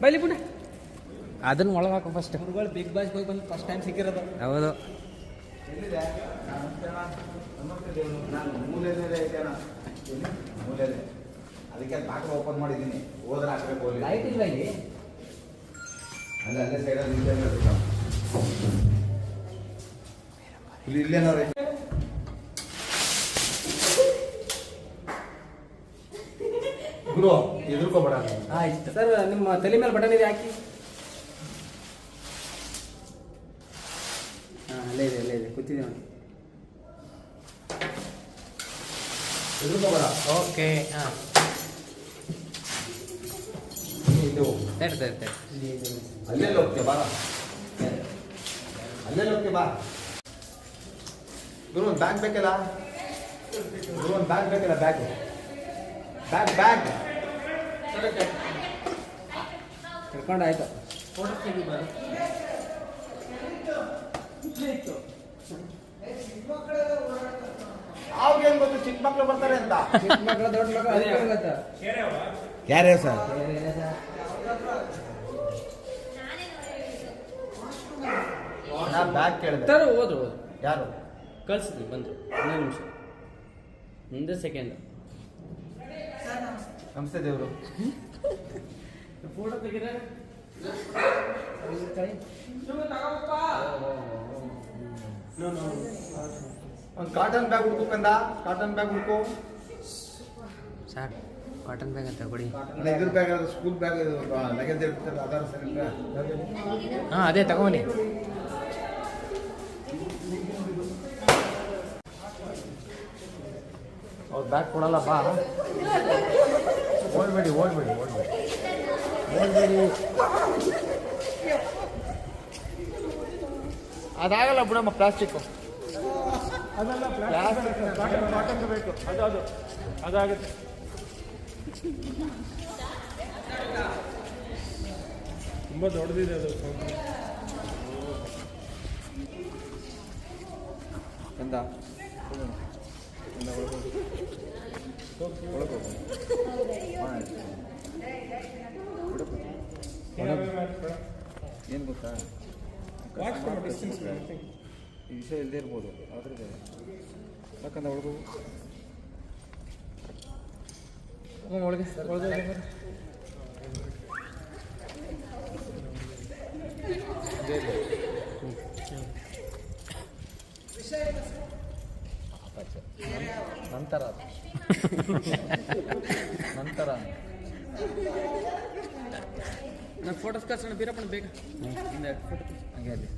ಬೈಲಿ ಬಿಡ ಅದನ್ನ ಒಳಗಾಕ ಫಸ್ಟ್ ಬಿಗ್ ಬಾಸ್ ಹೋಗಿ ಬಂದು ಫಸ್ಟ್ ಟೈಮ್ ಸಿಕ್ಕಿರೋದು. ಹೌದು. ಅದಕ್ಕೆ ಬಾಕ್ಲ ಓಪನ್ ಮಾಡಿದ್ದೀನಿ, ಹೋದ್ರೆ ಹಾಕ್ಬೇಕು. ಲೈಟ್ ಇಲ್ಲ ಇಲ್ಲಿ, ಅಲ್ಲೇ ಸೈಡಲ್ಲಿ ಇಲ್ಲೇನವ್ರೆ. ಗುರು ಎದುರ್ಕೋಬೇಡ. ಆಯ್ತು ಸರ್, ನಿಮ್ಮ ತಲೆ ಮೇಲೆ ಬಟನ್ ಇದೆ ಹಾಕಿ. ಹಾಂ, ಅಲ್ಲೇ ಇದೆ ಕೂತಿದೆ ನೋಡಿ. ಎದುರ್ಕೋಬೇಡ. ಓಕೆ. ಹಾಂ, ಇದು ತಡಿ. ಅಲ್ಲೇ ಹೋಗ್ತೀಯ ಬಾ, ಅಲ್ಲೇ ಹೋಗ್ತೀಯ ಬಾ. ಗುರು ಒಂದು ಬ್ಯಾಗ್ ಬೇಕಲ್ಲ, ಗುರು ಒಂದು ಬ್ಯಾಗ್ ಬೇಕಲ್ಲ, ಬ್ಯಾಗ್ ತಿಳ್ಕೊಂಡು ಆಯ್ತು. ಅವ್ರಿಗೇನು ಗೊತ್ತು ಚಿಕ್ಕ ಮಕ್ಳು ಬರ್ತಾರೆ ಅಂತ. ಚಿಕ್ಕ ಮಕ್ಕಳು ದೊಡ್ಡ ಮಕ್ಕಳು ಯಾರೇ ಸರ್? ನಾ ಬ್ಯಾಗ್ ಕೇಳಿದೆ. ಸರ್ ಹೋದ್ರು ಯಾರು ಕಳ್ಸಿದ್ವಿ, ಬಂದರು. 1 ನಿಮಿಷ, ಮುಂದೆ ಸೆಕೆಂಡ್. ನಮಸ್ತೆ ದೇವರು. ಫೋಟೋ ತೆಗೀರ. ಒಂದು ಕಾಟನ್ ಬ್ಯಾಗ್ ಹುಡ್ಕೋಕಂದ, ಕಾಟನ್ ಬ್ಯಾಗ್ ಹುಡ್ಕೋ. ಸರ್ ಕಾಟನ್ ಬ್ಯಾಗ್ ಅಂತ ಕೊಡಿ. ಇದ್ರ ಬ್ಯಾಗ್, ಸ್ಕೂಲ್ ಬ್ಯಾಗ್, ಲಗೇಜ್ ಇರ್ತಲ್ಲ, ಅದಾರ ಸರಿ. ಹಾಂ, ಅದೇ ತಗೊಂಬನ್ನಿ. ಅವ್ರು ಬ್ಯಾಗ್ ಕೊಡಲ್ಲ ಬಾ. ಓಡ್ಬೇಡಿ. ಅದಾಗಲ್ಲ ಬಿಡಮ್ಮ, ಪ್ಲಾಸ್ಟಿಕ್. ಕಾಟನ್ ಬೇಕು, ಅದಾಗುತ್ತೆ. ತುಂಬ ದೊಡ್ಡದಿದೆ ಅದು. ಎಂದ ಏನು ಗೊತ್ತಾ, ಈ ವಿಷಯ ಇಲ್ಲದೆ ಇರ್ಬೋದು, ಆದರೆ ಯಾಕಂದ್ರೆ ಒಳಗು ಒಳಗೆ ನಂತರ ನಾನು ಫೋಟೋಸ್ ಕಳ್ಸೋಣ ಬೀರಪ್ಪನ ಬೇಗ. ಫೋಟೋ ಹಂಗೆ ಅಲ್ಲಿ